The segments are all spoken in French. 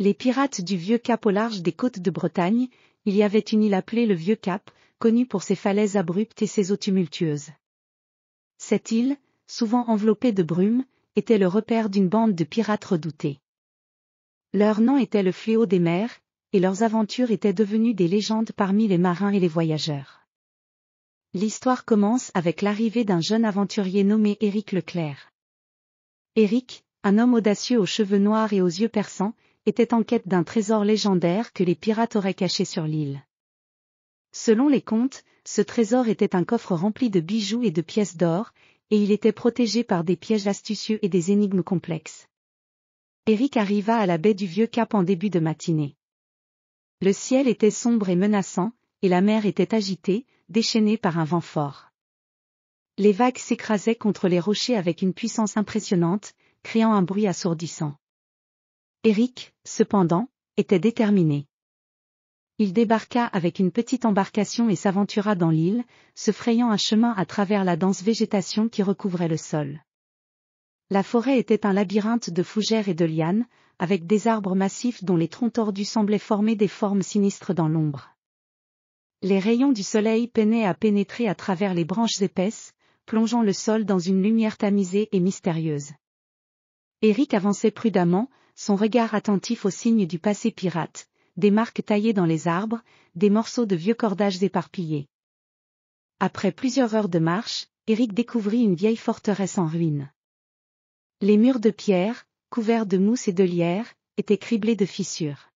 Les pirates du Vieux Cap au large des côtes de Bretagne, il y avait une île appelée le Vieux Cap, connue pour ses falaises abruptes et ses eaux tumultueuses. Cette île, souvent enveloppée de brume, était le repère d'une bande de pirates redoutés. Leur nom était le fléau des mers, et leurs aventures étaient devenues des légendes parmi les marins et les voyageurs. L'histoire commence avec l'arrivée d'un jeune aventurier nommé Éric Leclerc. Éric, un homme audacieux aux cheveux noirs et aux yeux perçants, était en quête d'un trésor légendaire que les pirates auraient caché sur l'île. Selon les contes, ce trésor était un coffre rempli de bijoux et de pièces d'or, et il était protégé par des pièges astucieux et des énigmes complexes. Éric arriva à la baie du Vieux Cap en début de matinée. Le ciel était sombre et menaçant, et la mer était agitée, déchaînée par un vent fort. Les vagues s'écrasaient contre les rochers avec une puissance impressionnante, créant un bruit assourdissant. Éric, cependant, était déterminé. Il débarqua avec une petite embarcation et s'aventura dans l'île, se frayant un chemin à travers la dense végétation qui recouvrait le sol. La forêt était un labyrinthe de fougères et de lianes, avec des arbres massifs dont les troncs tordus semblaient former des formes sinistres dans l'ombre. Les rayons du soleil peinaient à pénétrer à travers les branches épaisses, plongeant le sol dans une lumière tamisée et mystérieuse. Éric avançait prudemment, son regard attentif aux signes du passé pirate, des marques taillées dans les arbres, des morceaux de vieux cordages éparpillés. Après plusieurs heures de marche, Éric découvrit une vieille forteresse en ruine. Les murs de pierre, couverts de mousse et de lierre, étaient criblés de fissures.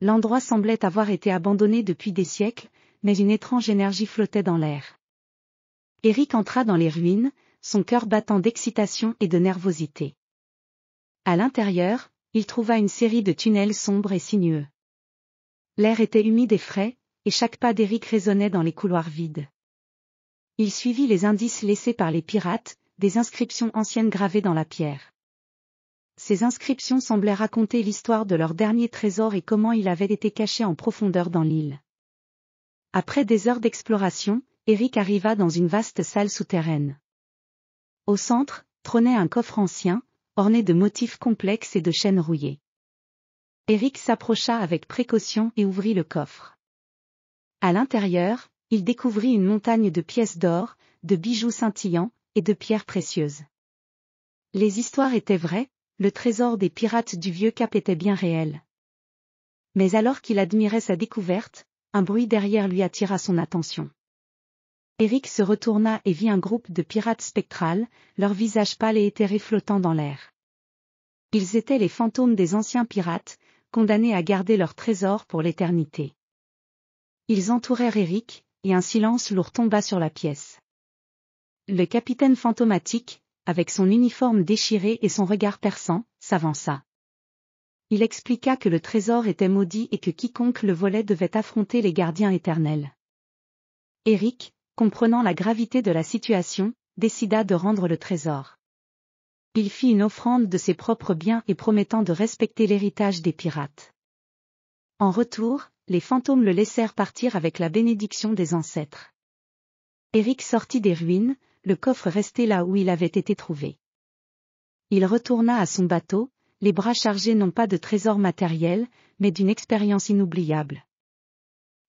L'endroit semblait avoir été abandonné depuis des siècles, mais une étrange énergie flottait dans l'air. Éric entra dans les ruines, son cœur battant d'excitation et de nervosité. À l'intérieur, il trouva une série de tunnels sombres et sinueux. L'air était humide et frais, et chaque pas d'Éric résonnait dans les couloirs vides. Il suivit les indices laissés par les pirates, des inscriptions anciennes gravées dans la pierre. Ces inscriptions semblaient raconter l'histoire de leur dernier trésor et comment il avait été caché en profondeur dans l'île. Après des heures d'exploration, Éric arriva dans une vaste salle souterraine. Au centre, trônait un coffre ancien, orné de motifs complexes et de chaînes rouillées. Éric s'approcha avec précaution et ouvrit le coffre. À l'intérieur, il découvrit une montagne de pièces d'or, de bijoux scintillants, et de pierres précieuses. Les histoires étaient vraies, le trésor des pirates du Vieux Cap était bien réel. Mais alors qu'il admirait sa découverte, un bruit derrière lui attira son attention. Éric se retourna et vit un groupe de pirates spectrales, leurs visages pâles et éthérés flottant dans l'air. Ils étaient les fantômes des anciens pirates, condamnés à garder leur trésor pour l'éternité. Ils entourèrent Éric, et un silence lourd tomba sur la pièce. Le capitaine fantomatique, avec son uniforme déchiré et son regard perçant, s'avança. Il expliqua que le trésor était maudit et que quiconque le volait devait affronter les gardiens éternels. Éric, comprenant la gravité de la situation, décida de rendre le trésor. Il fit une offrande de ses propres biens et promettant de respecter l'héritage des pirates. En retour, les fantômes le laissèrent partir avec la bénédiction des ancêtres. Éric sortit des ruines, le coffre restait là où il avait été trouvé. Il retourna à son bateau, les bras chargés non pas de trésors matériels, mais d'une expérience inoubliable.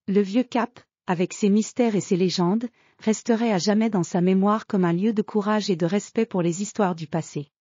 Le Vieux Cap, avec ses mystères et ses légendes, resterait à jamais dans sa mémoire comme un lieu de courage et de respect pour les histoires du passé.